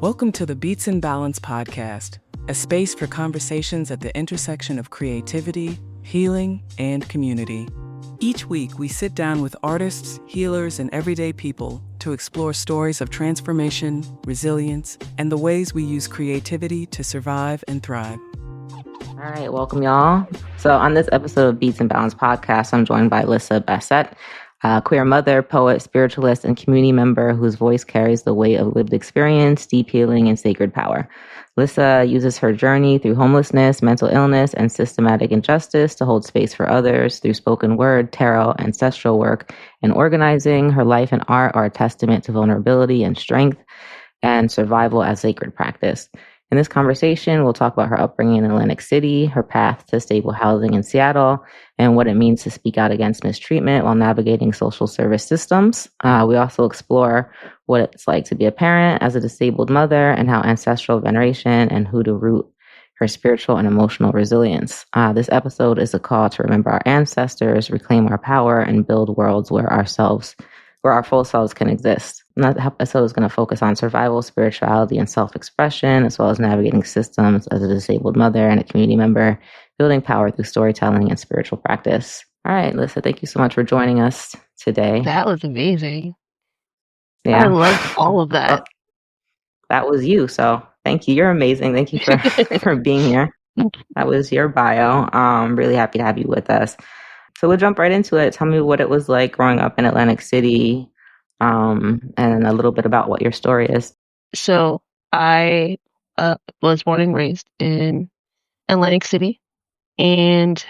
Welcome to the Beats and Balance podcast, a space for conversations at the intersection of creativity, healing, and community. Each week, we sit down with artists, healers, and everyday people to explore stories of transformation, resilience, and the ways we use creativity to survive and thrive. All right, welcome, y'all. So on this episode of Beats and Balance podcast, I'm joined by Lyssa Bastet, a queer mother, poet, spiritualist, and community member whose voice carries the weight of lived experience, deep healing, and sacred power. Lyssa uses her journey through homelessness, mental illness, and systematic injustice to hold space for others through spoken word, tarot, ancestral work, and organizing. Her life and art are a testament to vulnerability and strength and survival as sacred practice. In this conversation, we'll talk about her upbringing in Atlantic City, her path to stable housing in Seattle, and what it means to speak out against mistreatment while navigating social service systems. We also explore what it's like to be a parent as a disabled mother and how ancestral veneration and hoodoo root her spiritual and emotional resilience. This episode is a call to remember our ancestors, reclaim our power, and build worlds where our full selves can exist. And that episode is going to focus on survival, spirituality, and self-expression, as well as navigating systems as a disabled mother and a community member, building power through storytelling and spiritual practice. All right, Lyssa, thank you so much for joining us today. That was amazing. Yeah. I love all of that. Well, that was you, so thank you. You're amazing. Thank you for being here. That was your bio. I'm really happy to have you with us. So we'll jump right into it. Tell me what it was like growing up in Atlantic City, and a little bit about what your story is. So I was born and raised in Atlantic City, and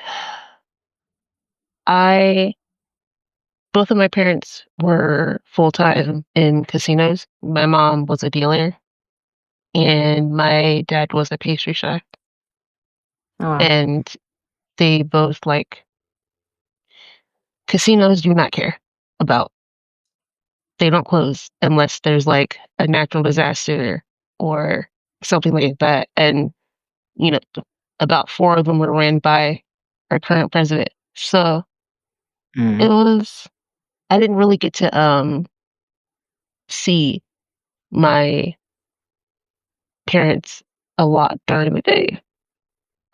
both of my parents were full-time in casinos. My mom was a dealer, and my dad was a pastry chef. Oh, wow. And they both casinos do not care about. They don't close unless there's a natural disaster or something like that. And, about 4 of them were ran by our current president. So I didn't really get to see my parents a lot during the day.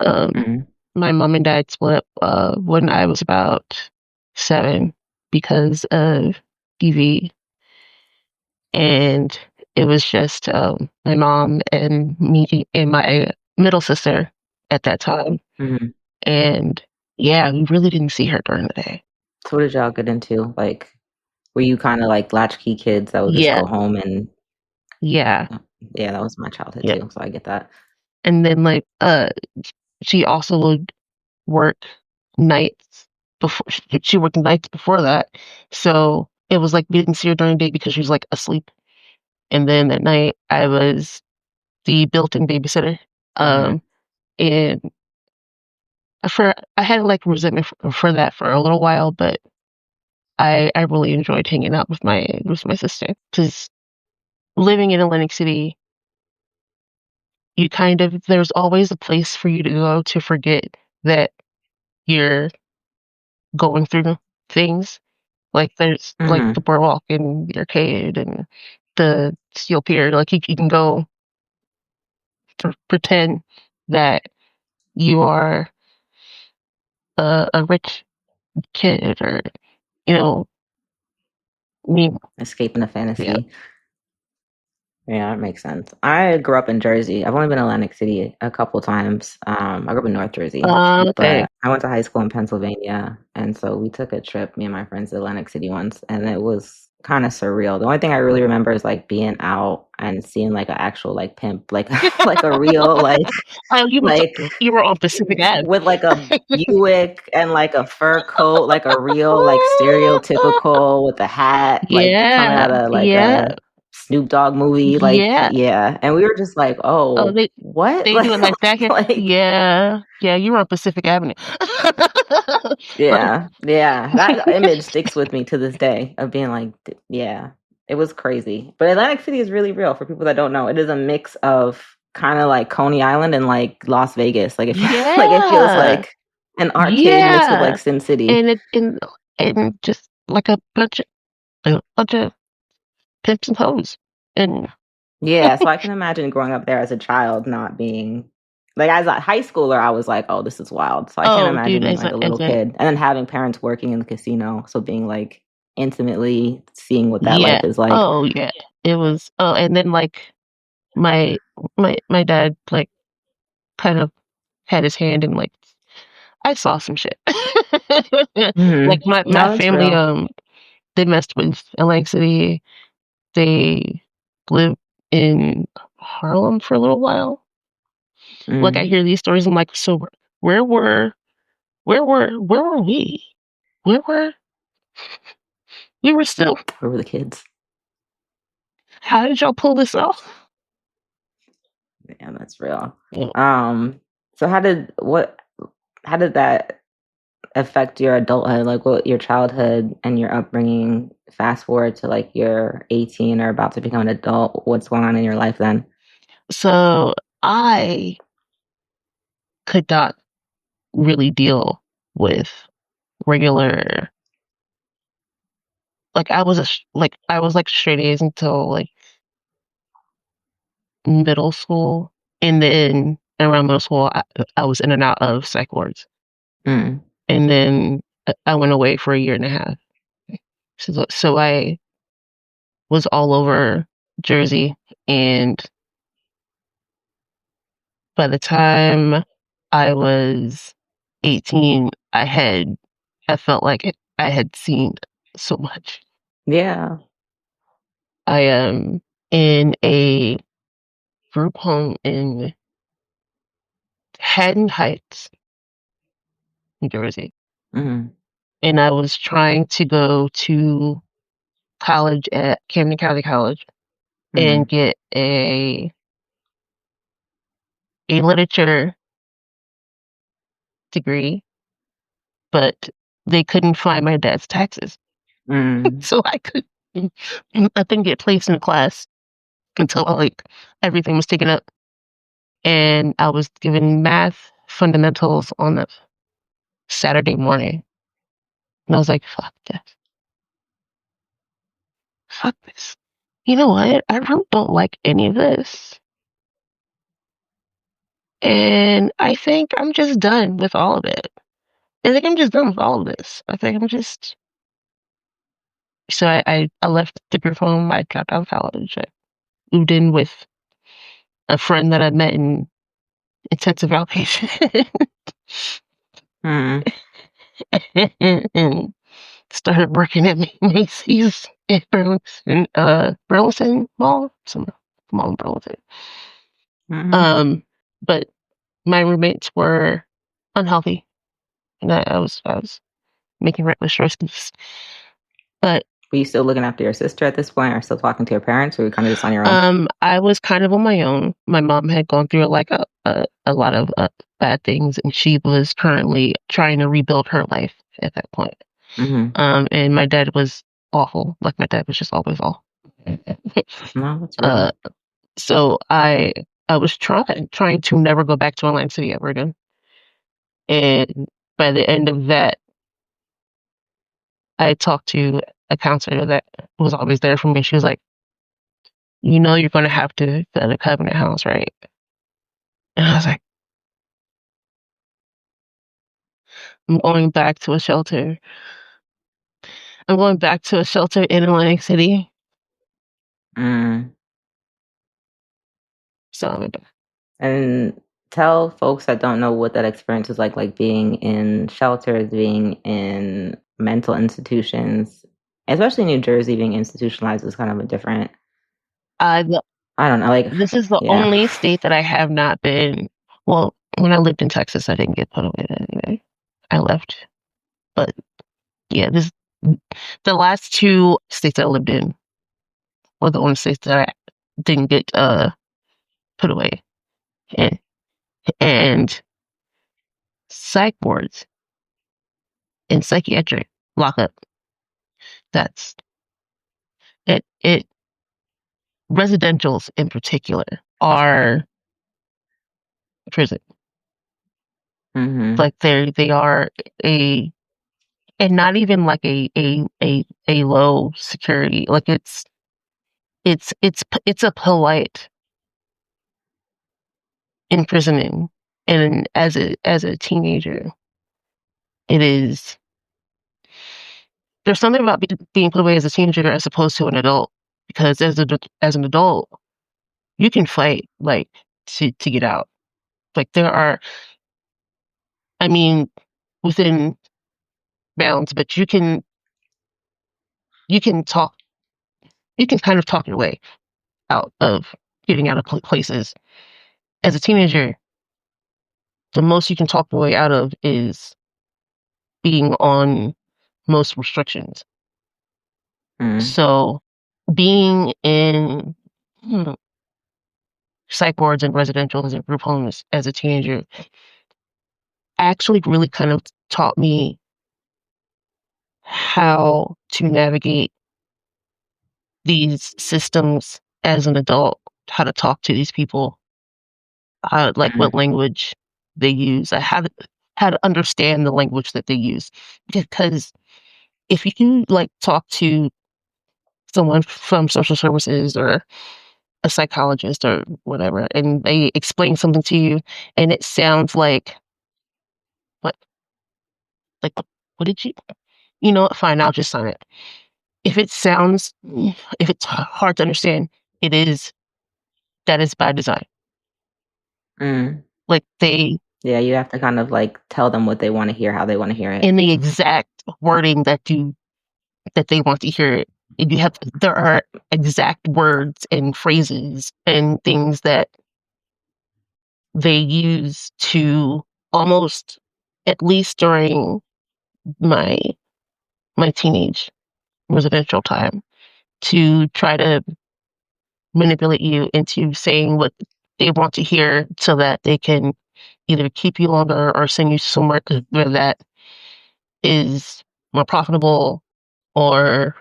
My mom and dad split up when I was about 7 because of EV. And it was just my mom and me and my middle sister at that time. And yeah, we really didn't see her during the day. So what did y'all get into? Were you kind of like latchkey kids that would just go home and... Yeah, that was my childhood too, so I get that. And then she also would work nights before. She worked nights before that, so it was we didn't see her during the day because she was asleep. And then at night, I was the built-in babysitter. And I had resentment for that for a little while, but I really enjoyed hanging out with my sister, because living in Atlantic City, there's always a place for you to go to forget that you're going through things. There's the boardwalk and the arcade and the steel pier. You can go to pretend that you are a rich kid, or escaping a fantasy. Yeah, that makes sense. I grew up in Jersey. I've only been in Atlantic City a couple times. I grew up in North Jersey, okay. But I went to high school in Pennsylvania, and so we took a trip, me and my friends, to Atlantic City once, and it was kind of surreal. The only thing I really remember is being out and seeing an actual pimp, like a real you were on Pacific Ave with a Buick and a fur coat, a real stereotypical with a hat, coming out of a Snoop Dogg movie, and we were just what? They do it like that here. You were on Pacific Avenue. That image sticks with me to this day of being it was crazy. But Atlantic City is really real for people that don't know. It is a mix of kind of Coney Island and Las Vegas. It feels like an arcade mixed with Sin City, and just a bunch of pimps and hoes, and Yeah, so I can imagine growing up there as a child not being like as a high schooler, I was like, "Oh, this is wild." So I can't Oh, dude, imagine being like a little kid and then having parents working in the casino, so being like intimately seeing what that life yeah. is like. Oh, yeah. It was. Oh, and then like my my dad like kind of had his hand in like I saw some shit. Like my No, that's family, real. they messed with Atlantic City. They lived in Harlem for a little while. Like I Mm. hear these stories, I'm like, so where were where were we? Where were we were still? Where were the kids? How did y'all pull this off? Yeah, that's real. Yeah. Um, so how did that affect your adulthood? Like what your childhood and your upbringing, fast forward to like you're 18 or about to become an adult, what's going on in your life then? So I could not really deal with regular like I was like straight A's until like middle school, and then around middle school I was in and out of psych wards, Mm. and then I went away for a year and a half. So I was all over Jersey, and by the time I was 18, I felt like I had seen so much. Yeah. I am in a group home in Haddon Heights, New Jersey, Mm. and I was trying to go to college at Camden County College and Mm. get a literature degree, but they couldn't find my dad's taxes. Mm. So I didn't get placed in a class until like everything was taken up. And I was given math fundamentals on a Saturday morning. And I was like, fuck this. Fuck this. You know what? I really don't like any of this. And I think I'm just done with all of it. I think I'm just done with all of this. I think I'm just. So I left the group home. I dropped out of college. I moved in with a friend that I met in intensive outpatient Mm. and started working at Macy's at Burlington Mall, some mall in Burlington. Mm. But my roommates were unhealthy, and I was making reckless choices. But Were you still looking after your sister at this point, or still talking to your parents, or were you kind of just on your own? I was kind of on my own. My mom had gone through like a lot of bad things, and she was currently trying to rebuild her life at that point. Mm-hmm. And my dad was awful. Like my dad was just always awful. No, that's uh, real. so I was trying to never go back to Atlantic City ever again. And by the end of that, I talked to a counselor that was always there for me. She was like, "You know, you're going to have to fill a covenant house, right?" And I was like, "I'm going back to a shelter. I'm going back to a shelter in Atlantic City." Mm. So I'm back. And tell folks that don't know what that experience was like being in shelters, being in mental institutions, especially New Jersey being institutionalized is kind of a different, The, I don't know, like, this is the yeah. only state that I have not been. Well, when I lived in Texas, I didn't get put away anyway. I left, but yeah, this the last two states I lived in were the only states that I didn't get put away. And, and psych wards and psychiatric lockup. That's it. Residentials in particular are prison. Mm-hmm. Like they are a and not even like a low security. Like it's a polite imprisoning, and as a teenager, it is. There's something about being put away as a teenager as opposed to an adult, because as an adult, you can fight like to get out. Like there are, I mean, within bounds, but you can talk, you can kind of talk your way out of getting out of places. As a teenager, the most you can talk your way out of is being on most restrictions. So being in psych wards and residentials and group homes as a teenager actually really kind of taught me how to navigate these systems as an adult, how to talk to these people, like what language they use, how to understand the language that they use. Because if you can like talk to someone from social services or a psychologist or whatever, and they explain something to you, and it sounds like what, like what did you? You know what? Fine, I'll just sign it. If it's hard to understand, that is by design. Like yeah, you have to kind of like tell them what they want to hear, how they want to hear it, in the exact wording that they want to hear it. There are exact words and phrases and things that they use to almost, at least during my teenage residential time, to try to manipulate you into saying what they want to hear so that they can either keep you longer or send you somewhere where that is more profitable, or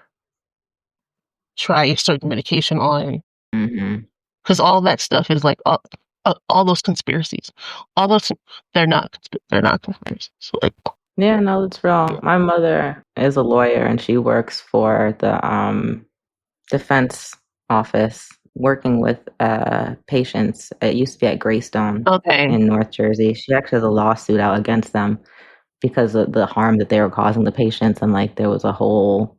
try a certain medication on. Because all that stuff is like all those conspiracies. All those, they're not conspiracies. Like, yeah, no, it's real. My mother is a lawyer and she works for the defense office working with patients. It used to be at Greystone in North Jersey. She actually has a lawsuit out against them because of the harm that they were causing the patients, and like there was a whole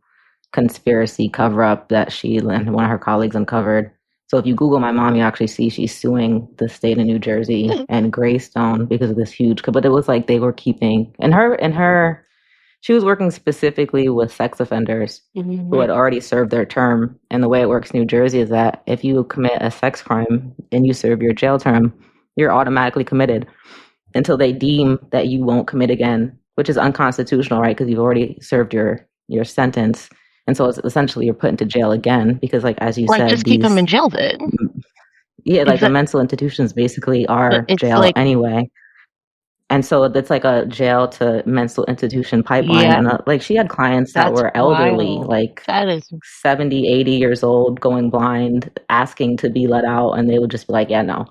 conspiracy cover up that she and one of her colleagues uncovered. So if you Google my mom, you actually see she's suing the state of New Jersey and Greystone because of this huge. But it was like they were keeping, and her she was working specifically with sex offenders who had already served their term. And the way it works in New Jersey is that if you commit a sex crime and you serve your jail term, you're automatically committed until they deem that you won't commit again, which is unconstitutional, right? Because you've already served your sentence. And so it's essentially you're put into jail again because, like, as you said, just keep them in jail then. Yeah, like the mental institutions basically are jail like, anyway. And so it's like a jail to mental institution pipeline. Yeah. And like she had clients that That's were elderly, wild. like That is 70, 80 years old, going blind, asking to be let out. And they would just be like, yeah, no.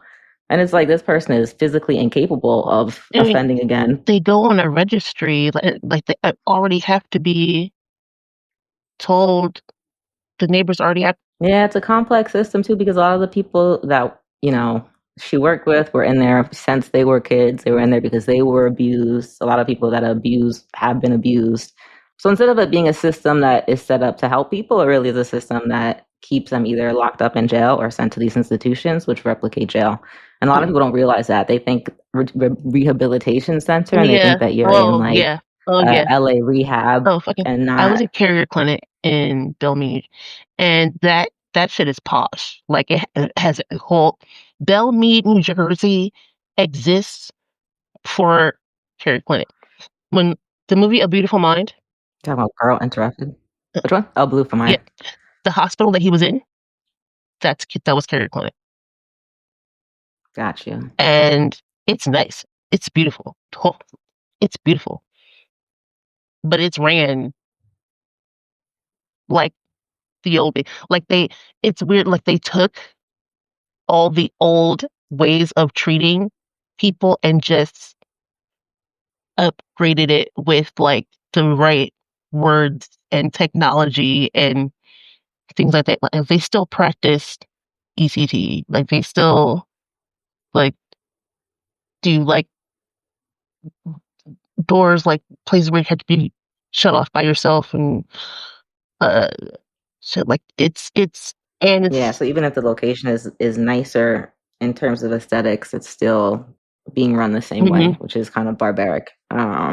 And it's like this person is physically incapable of offending again. They go on a registry, like they already have to be told. The neighbors already have. Yeah, it's a complex system too, because a lot of the people that, you know, she worked with were in there since they were kids. They were in there because they were abused. A lot of people that abuse have been abused. So instead of it being a system that is set up to help people, it really is a system that keeps them either locked up in jail or sent to these institutions, which replicate jail. And a lot of people don't realize that. They think rehabilitation center, and they think that you're in like LA rehab. And not. I was at Carrier Clinic in Belmead, and that shit is posh. Like it has a whole Belmead, New Jersey exists for Carrier Clinic. When the movie A Beautiful Mind, talking about Girl Interrupted. Which one? Oh, Blue for Mine. Yeah, the hospital that he was in, that was Carrier Clinic. Gotcha. And it's nice. It's beautiful. It's beautiful. But it's ran like the old, it's weird. Like they took all the old ways of treating people and just upgraded it with like the right words and technology and things like that. Like, they still practiced ECT. Like, they still like do like doors, like places where you had to be shut off by yourself and uh shit. Like, and Yeah, it's so even if the location is nicer in terms of aesthetics, it's still being run the same way, which is kind of barbaric.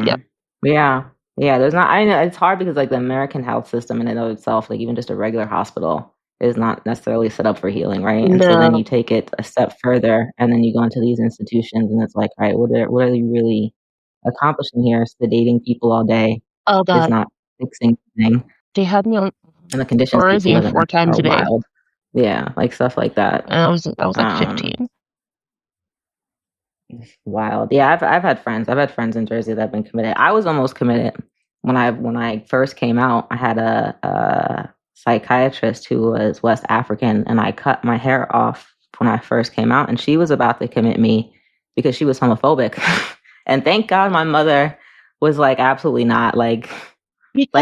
yeah. Yeah, yeah. There's not. I know it's hard because like the American health system in and of itself, like even just a regular hospital, is not necessarily set up for healing, right? And so then you No. take it a step further, and then you go into these institutions, and it's like, all right, what are you really accomplishing here? Sedating people all day Oh is God. not fixing anything, They had me on and the conditions people Orazine live in 4 times are a day. wild. Yeah, like stuff like that. And I was like Um, 15. Wild. Yeah, I've had friends. I've had friends in Jersey that have been committed. I was almost committed when I first came out. I had a psychiatrist who was West African, and I cut my hair off when I first came out, and she was about to commit me because she was homophobic. And thank God my mother was like, absolutely not. Like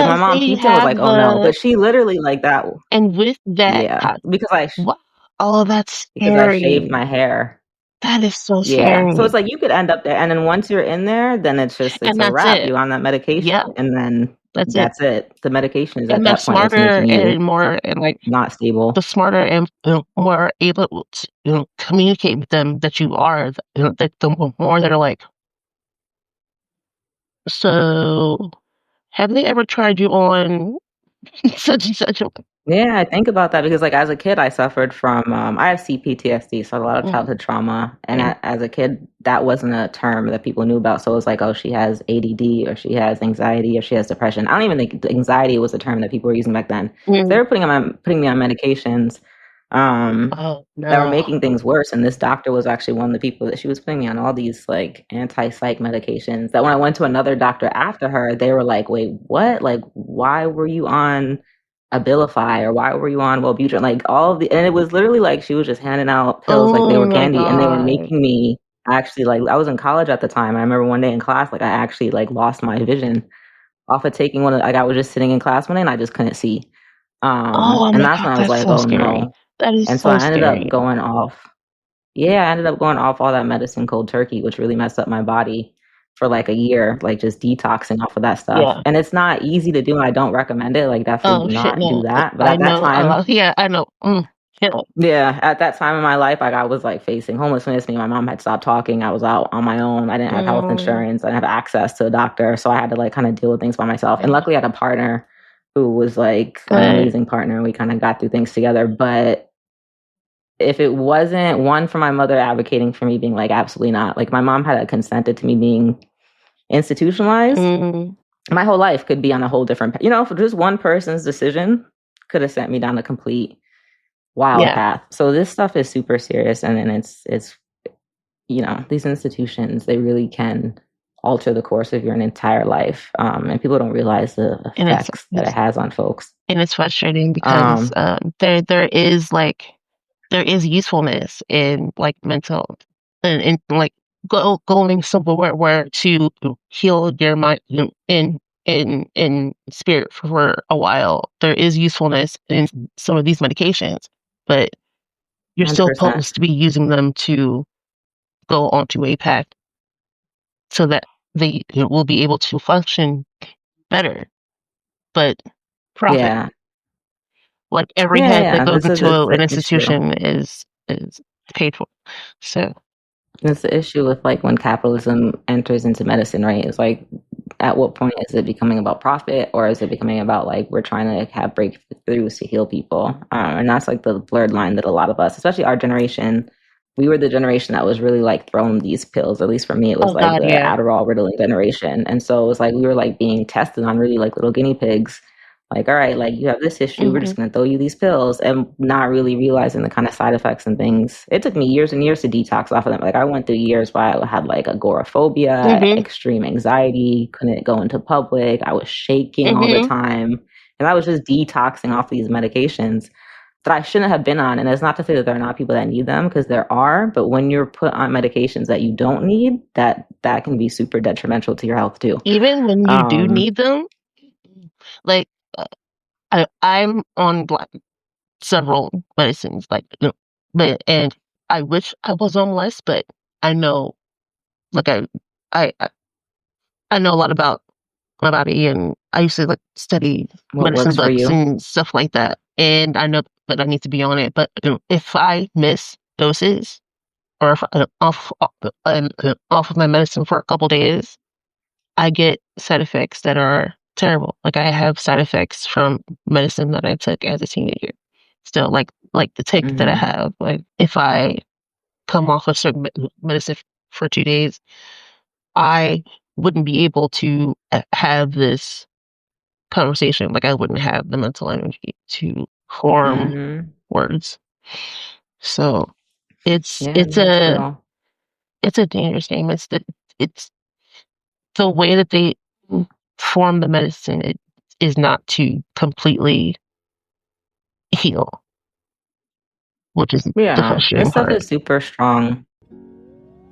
my Because mom they peeped and was like, have oh no, but she literally like that. and with that, Yeah, oh, that's because I shaved scary. my hair. That is so Yeah. So it's scary. like you could end up there. And then once you're in there, then it's And a that's wrap. it. You're on that medication. Yeah, And then that's it. that's it. The medication is at And they're that point what's smarter making you and more, and like not stable. the smarter and more able to communicate with them that you are, that the more that are like, so have they ever tried you on such and such? Yeah, I think about that because like as a kid, I suffered from I have CPTSD, so a lot of Mm, childhood trauma. And mm, as a kid, that wasn't a term that people knew about. So it was like, oh, she has ADD or she has anxiety or she has depression. I don't even think anxiety was a term that people were using back then. So they mm. were putting me on medications Oh that were no. making things worse. And this doctor was actually one of the people that she was putting me on all these like anti-psych medications that when I went to another doctor after her, they were like, wait, what? Like, why were you on Abilify or why were you on Wellbutrin? Like all of the, and it was literally like she was just handing out pills like they Oh were my candy and they were God. making me actually like, I was in college at the time. I remember one day in class, like I actually like lost my vision off of taking one of, like I was just sitting in class one day and I just couldn't see. Oh And my that's God, when I was that's like, so oh scary. no. That is And so so I ended up scary. going off. Yeah, I ended up going off all that medicine cold turkey, which really messed up my body for like a year, like just detoxing off of that stuff. Yeah. And it's not easy to do, and I don't recommend it. Like, definitely Oh do shit, not do no. that. But I at that know. time, Yeah, I know. Yeah. yeah, at that time in my life, like I was like facing homelessness. Me and my mom had stopped talking. I was out on my own. I didn't have health Mm, insurance. I didn't have access to a doctor. So I had to like kind of deal with things by myself. And yeah. luckily I had a partner who was like an Good. amazing partner. And we kind of got through things together. But if it wasn't one for my mother advocating for me being like, absolutely not, like my mom had consented to me being institutionalized, Mm, my whole life could be on a whole different, for just one person's decision could have sent me down a complete wild yeah. path. So this stuff is super serious. And then it's, these institutions, they really can alter the course of your entire life. And people don't realize the And effects that it has on folks. it's frustrating because Um, there is usefulness in like mental and like going somewhere where to heal your mind in spirit for a while. There is usefulness in some of these medications, but you're still 100%. supposed to be using them to go onto a path so that they will be able to function better. But profit, Yeah. like every Yeah, head that yeah. goes This is into it's an the issue. institution is paid for. So It's the issue with like when capitalism enters into medicine, right? It's like at what point is it becoming about profit or is it becoming about like we're trying to have breakthroughs to heal people? And that's like the blurred line that a lot of us, especially our generation, we were the generation that was really like thrown these pills. At least for me, it was oh like God, the yeah. Adderall Ritalin generation. And so it was like we were like being tested on really like little guinea pigs. Like, all right, like you have this issue, we're Hmm. just going to throw you these pills and not really realizing the kind of side effects and things. It took me years and years to detox off of them. Like I went through years where I had like agoraphobia, Hmm. extreme anxiety, couldn't go into public. I was shaking all the Hmm. time. And I was just detoxing off these medications that I shouldn't have been on. And it's not to say that there are not people that need them because there are, but when you're put on medications that you don't need, that can be super detrimental to your health too. Even when you do Um, need them, like I'm on black. several medicines, and I wish I was on less, but I know, like I I know a lot about my body, and I used to study What medicine works for books you? and stuff like that, and I know that I need to be on it. But if I miss doses, or if I'm off of my medicine for a couple days, I get side effects that are terrible. Like, I have side effects from medicine that I took as a teenager. Still, like the tick that I have. Like, if I come off a certain medicine for 2 days, I wouldn't be able to have this conversation. Like, I wouldn't have the mental energy to form words. So it's Yeah, it's no, it's a real. it's a dangerous game. It's the way that they form the medicine. It is not to completely heal, which is the Yeah, this frustrating stuff part. is super strong.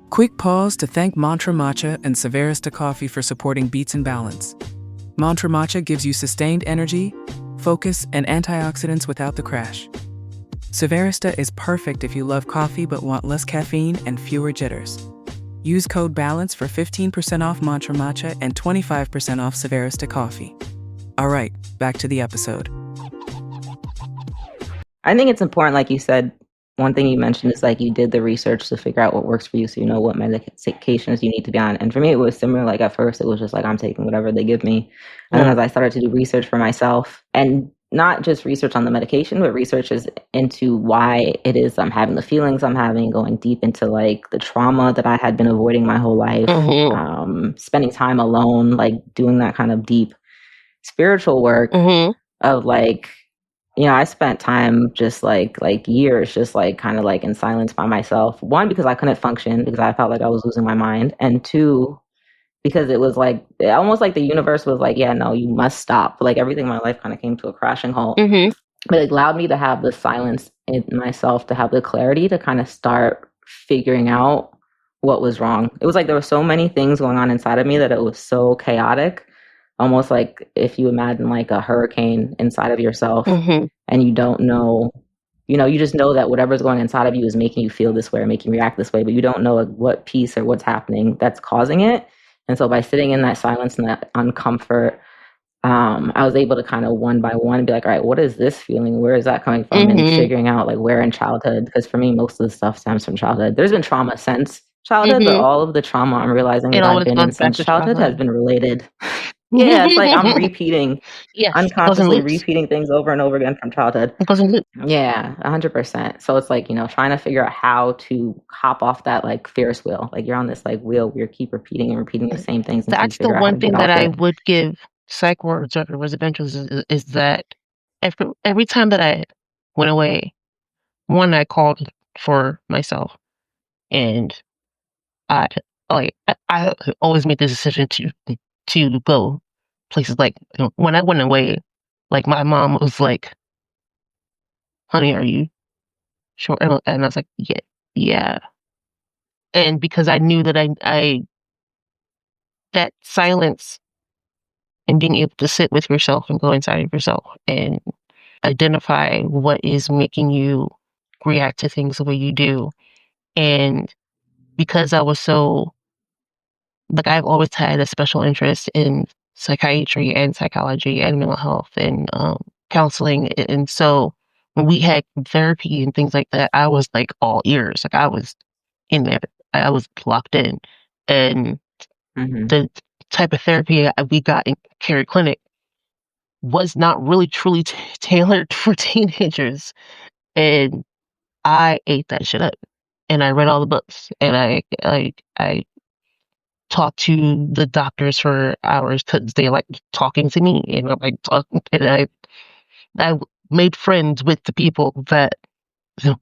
Quick pause to thank Mantra Matcha and Severista Coffee for supporting Beats and Balance. Mantra Matcha gives you sustained energy, focus, and antioxidants without the crash. Severista is perfect if you love coffee but want less caffeine and fewer jitters. Use code BALANCE for 15% off Mantra Matcha and 25% off Severista Coffee. All right, back to the episode. I think it's important, like you said, one thing you mentioned is you did the research to figure out what works for you, so you know what medications you need to be on. And for me, it was similar. Like, at first, it was just I'm taking whatever they give me. And then as I started to do research for myself, and not just research on the medication, but research into why it is I'm having the feelings I'm having, going deep into the trauma that I had been avoiding my whole life, spending time alone, doing that kind of deep spiritual work of I spent time just years just kind of in silence by myself. One, because I couldn't function because I felt like I was losing my mind. And two, because it was almost like the universe was yeah, no, you must stop. But everything in my life kind of came to a crashing halt. But it allowed me to have the silence in myself, to have the clarity to kind of start figuring out what was wrong. It was there were so many things going on inside of me that it was so chaotic. Almost like if you imagine a hurricane inside of yourself, and you don't know, you just know that whatever's going inside of you is making you feel this way or making you react this way, but you don't know what piece or what's happening that's causing it. And so by sitting in that silence and that uncomfort, I was able to kind of one by one be all right, what is this feeling? Where is that coming from? And figuring out where in childhood, because for me, most of the stuff stems from childhood. There's been trauma since childhood, but all of the trauma I'm realizing It that I've always been in goes back since to childhood has childhood. been related. Yeah, it's I'm repeating, Yes, it goes in unconsciously loops. repeating things over and over again from childhood. It goes in loops. Yeah, 100%. So it's trying to figure out how to hop off that Ferris wheel. You're on this wheel where you keep repeating and repeating the same things until you That's the figure out how one to get thing that off I it. would give psych wards or residentials is that every time that I went away, one, I called for myself, and I I always made the decision to go places. When I went away, my mom was like, "Honey, are you sure?" And I was like, "Yeah, yeah." And because I knew that I that silence and being able to sit with yourself and go inside of yourself and identify what is making you react to things the way you do. And because I was so, I've always had a special interest in psychiatry and psychology and mental health and counseling. And so when we had therapy and things like that, I was all ears. I was in there. I was locked in. And the type of therapy we got in Carey Clinic was not really truly tailored for teenagers. And I ate that shit up. And I read all the books, and I talked to the doctors for hours because they like talking to me, and I'm talking, and I made friends with the people that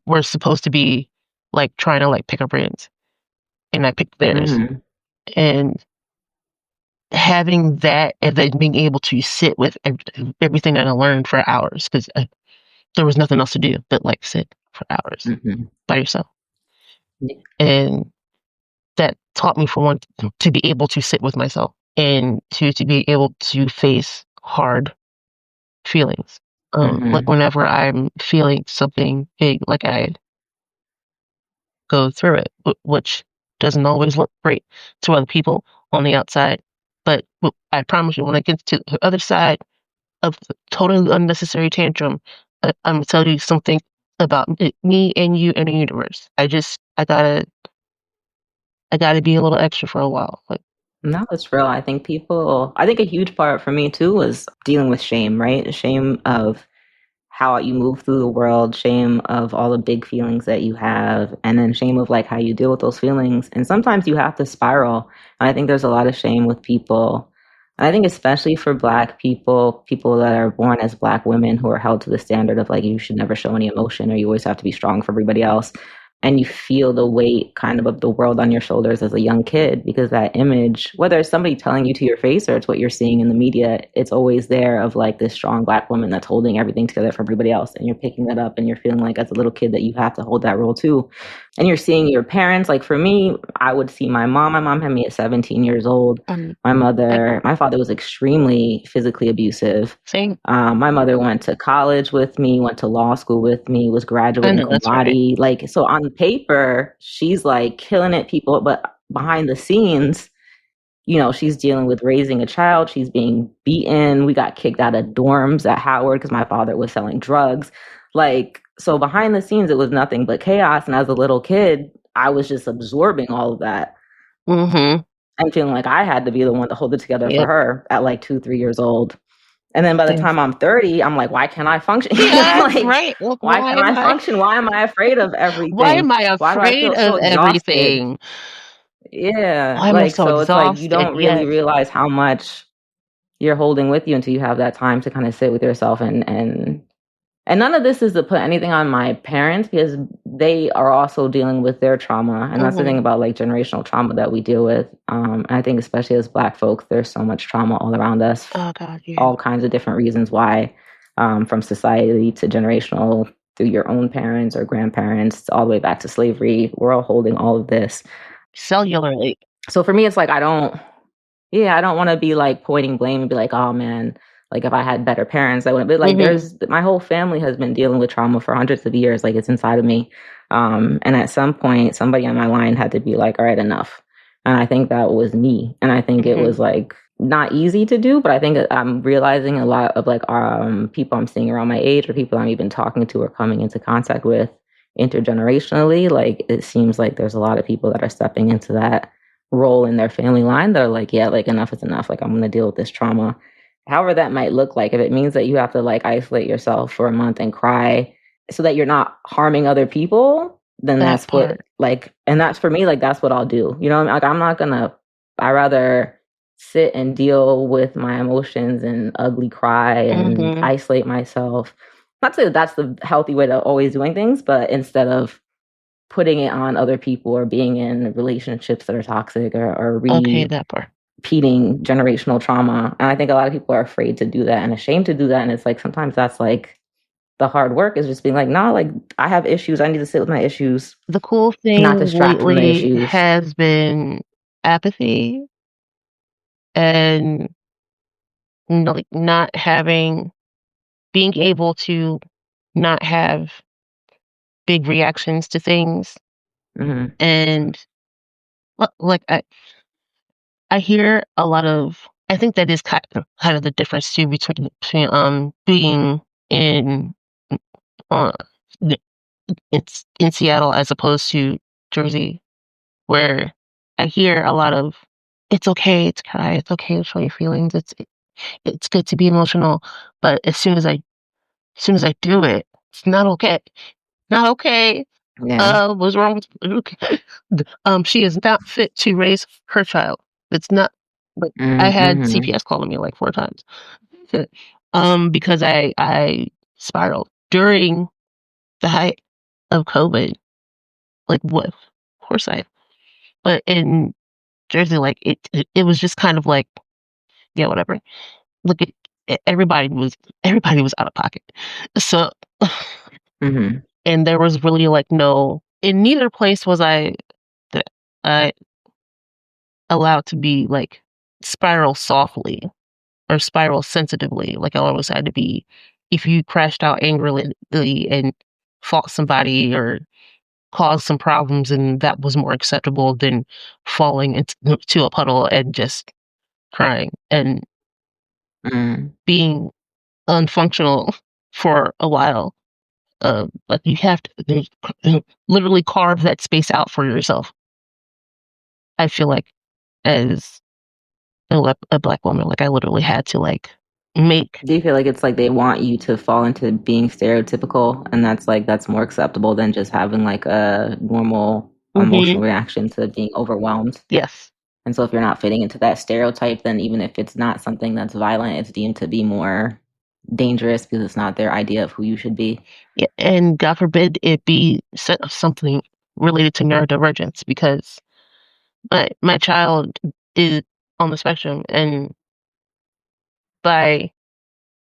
were supposed to be trying to pick our brains, and I picked theirs. And having that, and then being able to sit with everything that I learned for hours, because there was nothing else to do but sit for hours by yourself. And that taught me, for one, to be able to sit with myself and to be able to face hard feelings. Like whenever I'm feeling something big, like I go through it, which doesn't always look great to other people on the outside. But I promise you, when I get to the other side of the totally unnecessary tantrum, I'm gonna tell you something about me and you and the universe. I gotta be a little extra for a while. Like, No, it's real. I think a huge part for me too was dealing with shame, right? Shame of how you move through the world, shame of all the big feelings that you have, and then shame of like how you deal with those feelings. And sometimes you have to spiral. And I think there's a lot of shame with people. And I think especially for Black people, people that are born as Black women who are held to the standard of like you should never show any emotion or you always have to be strong for everybody else. And you feel the weight kind of the world on your shoulders as a young kid because that image, whether it's somebody telling you to your face or it's what you're seeing in the media, it's always there of like this strong Black woman that's holding everything together for everybody else. And you're picking that up and you're feeling like as a little kid that you have to hold that role too. And you're seeing your parents, like for me, I would see my mom. My mom had me at 17 years old. My father was extremely physically abusive. same. My mother went to college with me, went to law school with me, was graduating cum laude. Right. Like, so on paper, she's like killing it, people, but behind the scenes, you know, she's dealing with raising a child. She's being beaten. We got kicked out of dorms at Howard because my father was selling drugs. Like, so behind the scenes, it was nothing but chaos. And as a little kid, I was just absorbing all of that. Mm-hmm. And feeling like I had to be the one to hold it together for her at like 2-3 years old. And then by the time I'm 30, I'm like, why can't I function? Yeah, like, right. Look, why can't I function? Why am I afraid of everything? Why am I Why do I afraid feel of so exhausted? everything? Yeah. Why am I Like, so so it's like you exhausted? don't really realize how much you're holding with you until you have that time to kind of sit with yourself and none of this is to put anything on my parents because they are also dealing with their trauma. And that's the thing about like generational trauma that we deal with. And I think especially as Black folks, there's so much trauma all around us. Oh God, yeah. All kinds of different reasons why, from society to generational through your own parents or grandparents, all the way back to slavery. We're all holding all of this. Cellularly. So for me, it's like I don't want to be like pointing blame and be like, oh man, like if I had better parents, I wouldn't. But like my whole family has been dealing with trauma for hundreds of years. Like it's inside of me. And at some point, somebody on my line had to be like, all right, enough. And I think that was me. And I think it was like not easy to do, but I think I'm realizing a lot of like people I'm seeing around my age or people I'm even talking to or coming into contact with intergenerationally. Like it seems like there's a lot of people that are stepping into that role in their family line. They're like, yeah, like enough is enough. Like I'm going to deal with this trauma. However that might look like, if it means that you have to like isolate yourself for a month and cry so that you're not harming other people, then that's what like, and that's for me, like, that's what I'll do. You know, like I rather sit and deal with my emotions and ugly cry and isolate myself. Not to say that that's the healthy way to always doing things, but instead of putting it on other people or being in relationships that are toxic or repeating generational trauma. And I think a lot of people are afraid to do that and ashamed to do that. And it's like, sometimes that's like the hard work is just being like, nah, like I have issues. I need to sit with my issues. The cool thing not distract from the lately issues. has been apathy and like not being able to not have big reactions to things. And like I hear a lot of, I think that is kind of the difference too between being in it's in Seattle as opposed to Jersey, where I hear a lot of it's okay to cry, it's okay to show your feelings, it's good to be emotional, but as soon as I do it, it's not okay. Not okay. Yeah. What's wrong with okay. She is not fit to raise her child. It's not like I had CPS calling me like 4 times. Because I spiraled during the height of COVID. Like what? Of course but in Jersey, like it was just kind of like, yeah, whatever. Look at everybody was out of pocket. So and there was really like no, in neither place was I allowed to be like spiral softly or spiral sensitively. Like I always had to be if you crashed out angrily and fought somebody or caused some problems, and that was more acceptable than falling into a puddle and just crying and being unfunctional for a while. But you have to literally carve that space out for yourself. I feel like as a Black woman, like I literally had to like make. Do you feel like it's like they want you to fall into being stereotypical, and that's more acceptable than just having like a normal emotional reaction to being overwhelmed? Yes. And so if you're not fitting into that stereotype, then even if it's not something that's violent, it's deemed to be more dangerous because it's not their idea of who you should be. Yeah, and God forbid it be something related to neurodivergence, because my child is on the spectrum, and by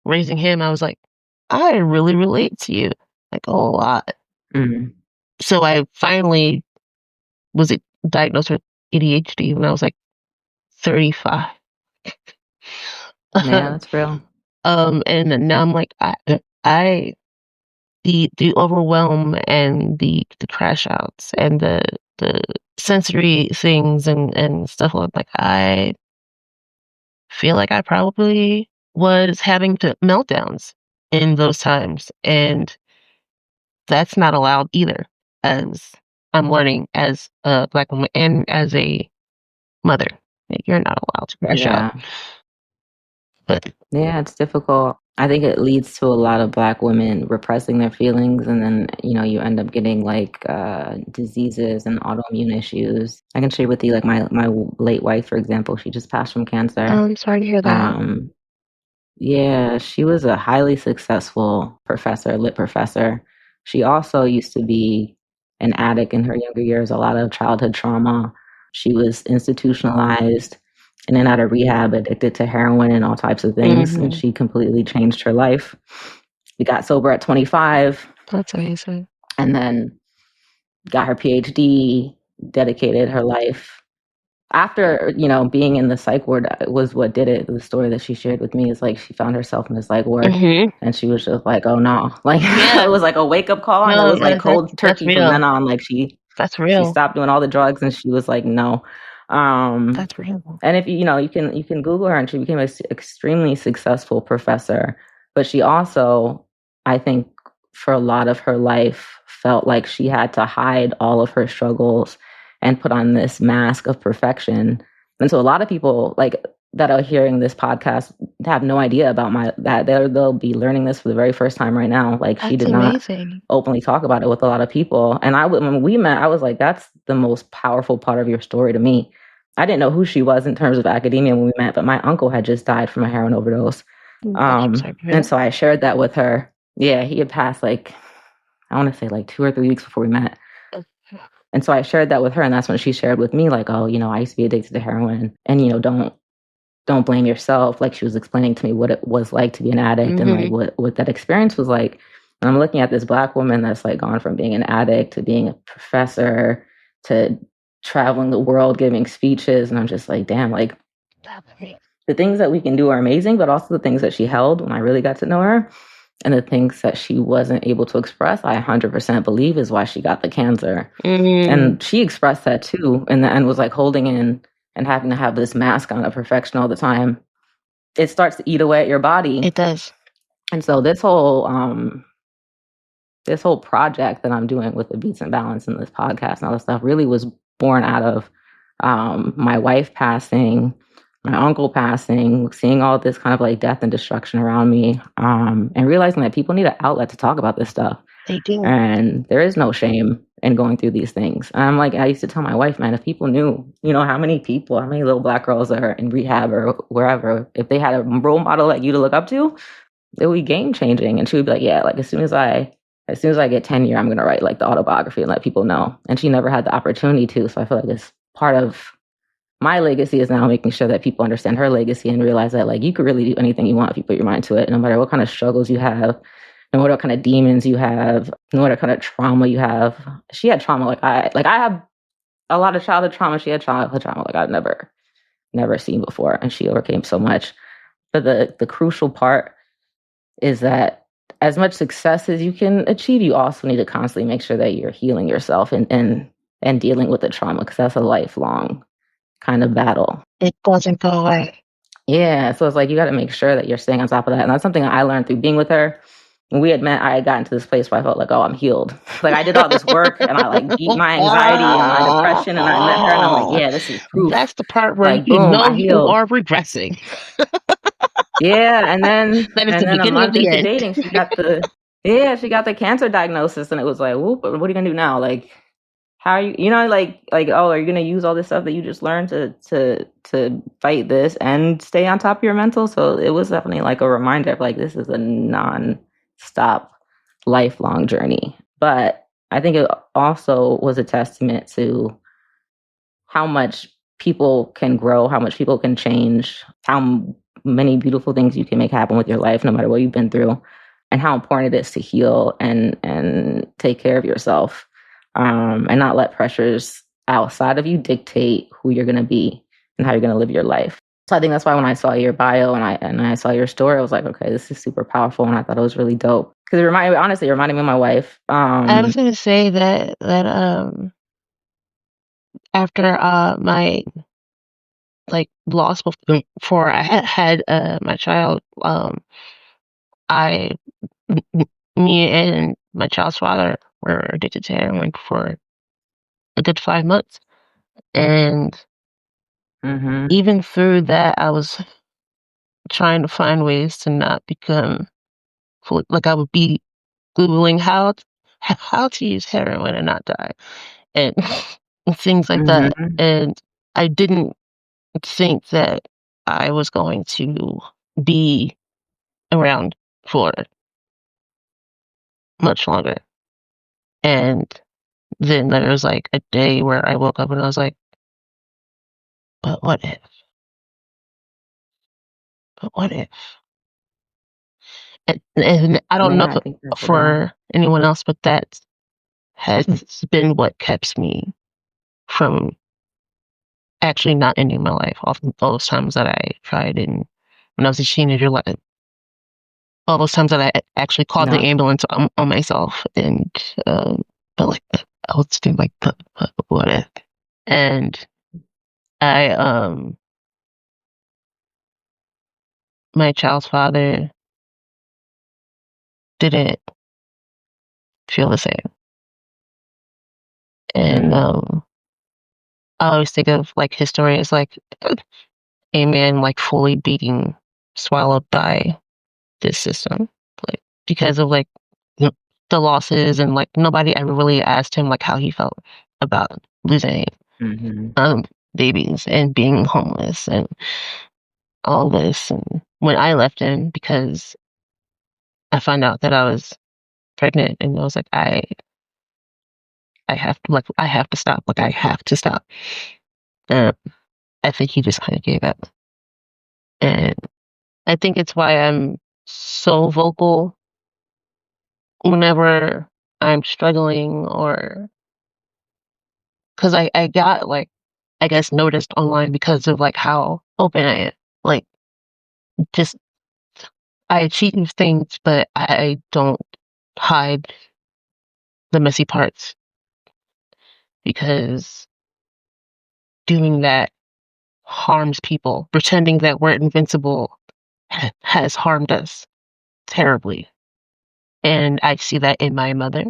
raising him, I was like, I really relate to you, like a lot. So I finally was diagnosed with ADHD when I was like 35. Yeah, that's real. And now I'm like, the overwhelm and the crash outs and the sensory things and stuff like I feel like I probably was having meltdowns in those times, and that's not allowed either, as I'm learning as a Black woman and as a mother. You're not allowed to crash out. But yeah, it's difficult. I think it leads to a lot of Black women repressing their feelings, and then you end up getting like diseases and autoimmune issues. I can share with you, like my late wife, for example, she just passed from cancer. I'm sorry to hear that. Yeah, she was a highly successful professor, lit professor. She also used to be an addict in her younger years, a lot of childhood trauma. She was institutionalized and then out of rehab, addicted to heroin and all types of things. And she completely changed her life. She got sober at 25. That's amazing. And then got her PhD, dedicated her life. After, being in the psych ward was what did it. The story that she shared with me is like she found herself in the psych ward and she was just like, oh no. Like it was like a wake up call, and it was like cold turkey from then on. Like she stopped doing all the drugs and she was like, no. That's real. And if you can Google her, and she became an extremely successful professor. But she also, I think, for a lot of her life, felt like she had to hide all of her struggles and put on this mask of perfection. And so a lot of people like that are hearing this podcast have no idea about that. They'll be learning this for the very first time right now. Like she did not openly talk about it with a lot of people. And when we met, I was like, that's the most powerful part of your story to me. I didn't know who she was in terms of academia when we met, but my uncle had just died from a heroin overdose. And so I shared that with her. Yeah, he had passed like, I want to say like 2 or 3 weeks before we met. And so I shared that with her, and that's when she shared with me, like, oh, I used to be addicted to heroin, and don't blame yourself. Like she was explaining to me what it was like to be an addict and like what that experience was like. And I'm looking at this Black woman that's like gone from being an addict to being a professor to traveling the world giving speeches, and I'm just like, damn, like the things that we can do are amazing, but also the things that she held when I really got to know her. And the things that she wasn't able to express, I 100% believe is why she got the cancer. And she expressed that too in the end, was like holding in and having to have this mask on of perfection all the time. It starts to eat away at your body. It does. And so this whole project that I'm doing with the Beats and Balance and this podcast and all this stuff really was born out of my wife passing, my uncle passing, seeing all this kind of like death and destruction around me, and realizing that people need an outlet to talk about this stuff. They do. And there is no shame in going through these things. And I'm like, I used to tell my wife, man, if people knew, how many little Black girls are in rehab or wherever, if they had a role model like you to look up to, it would be game changing. And she would be like, yeah, like as soon as I get tenure, I'm going to write like the autobiography and let people know. And she never had the opportunity to. So I feel like it's part of my legacy is now making sure that people understand her legacy and realize that like you could really do anything you want if you put your mind to it, no matter what kind of struggles you have, no matter what kind of demons you have, no matter what kind of trauma you have. She had trauma like I have a lot of childhood trauma. She had childhood trauma like I've never seen before, and she overcame so much. But the crucial part is that as much success as you can achieve, you also need to constantly make sure that you're healing yourself and dealing with the trauma, because that's a lifelong kind of battle. It doesn't go away. Yeah, so it's like you got to make sure that you're staying on top of that. And that's something I learned through being with her. When we had met, I had gotten to this place where I felt like, oh, I'm healed. Like I did all this work and I like beat my anxiety and my depression, and I met her and I'm like, yeah, this is proof. That's the part where like, you boom, know I you healed. are regressing. Yeah, and then That is the a beginning of month the into end. dating, she got the cancer diagnosis, and it was like, whoop, what are you gonna do now? Like, how are you, like, oh, are you gonna use all this stuff that you just learned to fight this and stay on top of your mental? So it was definitely like a reminder of like, this is a non-stop, lifelong journey. But I think it also was a testament to how much people can grow, how much people can change, how many beautiful things you can make happen with your life, no matter what you've been through, and how important it is to heal and take care of yourself, and not let pressures outside of you dictate who you're going to be and how you're going to live your life. So I think that's why when I saw your bio and I saw your story, I was like, okay, this is super powerful, and I thought it was really dope because it reminded me of my wife. I was going to say that after my like loss before I had my child, I me and my child's father were addicted to heroin for a good 5 months, and even through that, I was trying to find ways to not become like I would be Googling how to use heroin and not die, and things like that. And I didn't think that I was going to be around for much longer. And then there was like a day where I woke up and I was like, but what if? But what if? And I don't know I think that's for anyone else, but that has been what keeps me from actually not ending my life. All those times that I tried, and when I was a teenager, like all those times that I actually called the ambulance on myself, and but like I was thinking like, but what if? And I my child's father didn't feel the same, and I always think of like his story as like a man like fully being swallowed by this system, like because of like the losses, and like nobody ever really asked him like how he felt about losing babies and being homeless and all this. And when I left him, because I found out that I was pregnant, and I was like, I have to stop. Like I have to stop. I think he just kind of gave up, and I think it's why I'm so vocal whenever I'm struggling, or because I got like, I guess, noticed online because of like how open I am. Like, just I achieve things, but I don't hide the messy parts, because doing that harms people. Pretending that we're invincible has harmed us terribly. And I see that in my mother,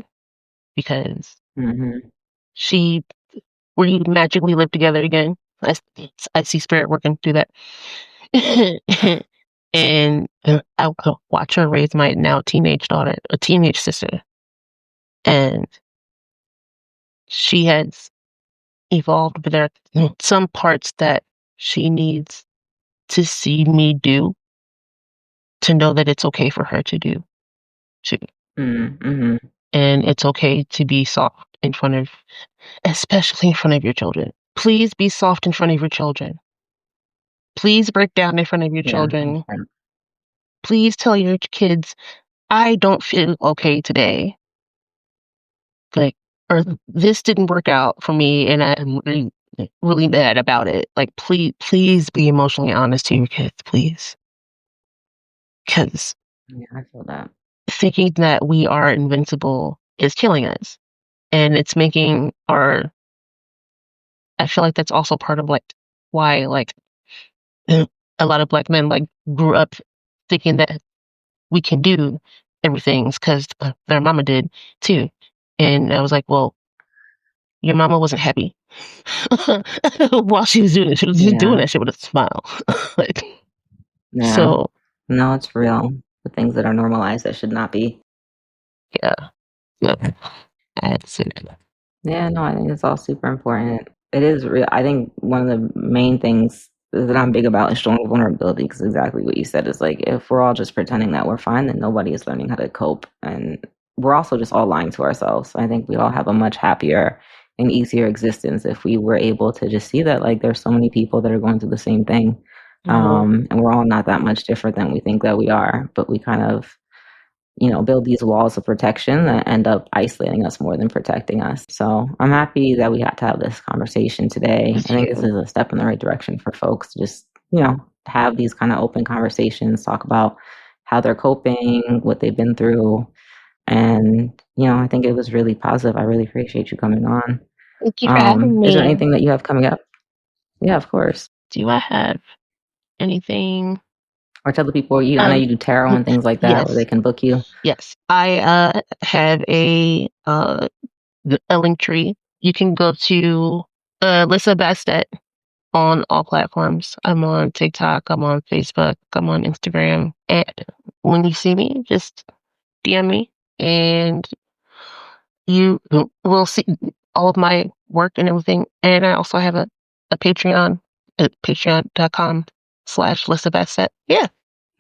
because we magically live together again. I see spirit working through that. And I watch her raise my now teenage daughter, a teenage sister. And she has evolved, but there are some parts that she needs to see me do to know that it's okay for her to do too. And it's okay to be soft in front of, especially in front of your children. Please be soft in front of your children. Please break down in front of your children. Please tell your kids, I don't feel okay today. Like, or this didn't work out for me and I'm really, really mad about it. Like, please be emotionally honest to your kids, please. Because I feel that. thinking that we are invincible is killing us. And it's making I feel like that's also part of like why like a lot of Black men like grew up thinking that we can do everything because their mama did too. And I was like, well, your mama wasn't happy while she was doing it. She was just doing Yeah. that shit with a smile. Like, Yeah. so No, it's real. The things that are normalized that should not be. yeah, yeah, I had to say that. Yeah, no, I think it's all super important. It is real. I think one of the main things that I'm big about is showing vulnerability because exactly what you said is like if we're all just pretending that we're fine, then nobody is learning how to cope. And we're also just all lying to ourselves. I think we all have a much happier and easier existence if we were able to just see that like there's so many people that are going through the same thing. And we're all not that much different than we think that we are, but we kind of build these walls of protection that end up isolating us more than protecting us. So I'm happy that we had to have this conversation today. I think this is a step in the right direction for folks to just, have these kind of open conversations, talk about how they're coping, what they've been through. And, I think it was really positive. I really appreciate you coming on. Thank you for having Is there me. anything that you have coming up? Yeah, of course. Do I have anything? Or tell the people, I know you do tarot and things like that, where they Yes, can book you. yes. I have a link tree. You can go to Lyssa Bastet on all platforms. I'm on TikTok. I'm on Facebook. I'm on Instagram. And when you see me, just DM me, and you will see all of my work and everything. And I also have a Patreon at patreon.com/Lyssa Bastet. Yeah.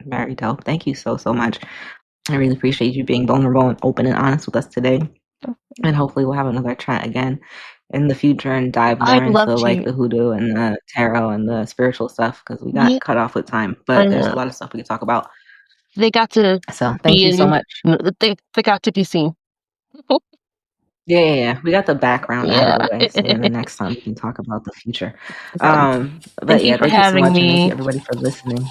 Very dope. Thank you so, so much. I really appreciate you being vulnerable and open and honest with us today. And hopefully we'll have another chat again in the future and dive more I'd love into like to. the hoodoo and the tarot and the spiritual stuff because we Yeah, got cut off with time. I But there's a know. lot of stuff we could talk about. They got to So thank be you so in. much. They got to be seen. Yeah. We got the background out of Yeah. the way. So then the next time we can talk about the future. So, But thank you yeah, for thank you so having much. And thank you me. everybody for listening.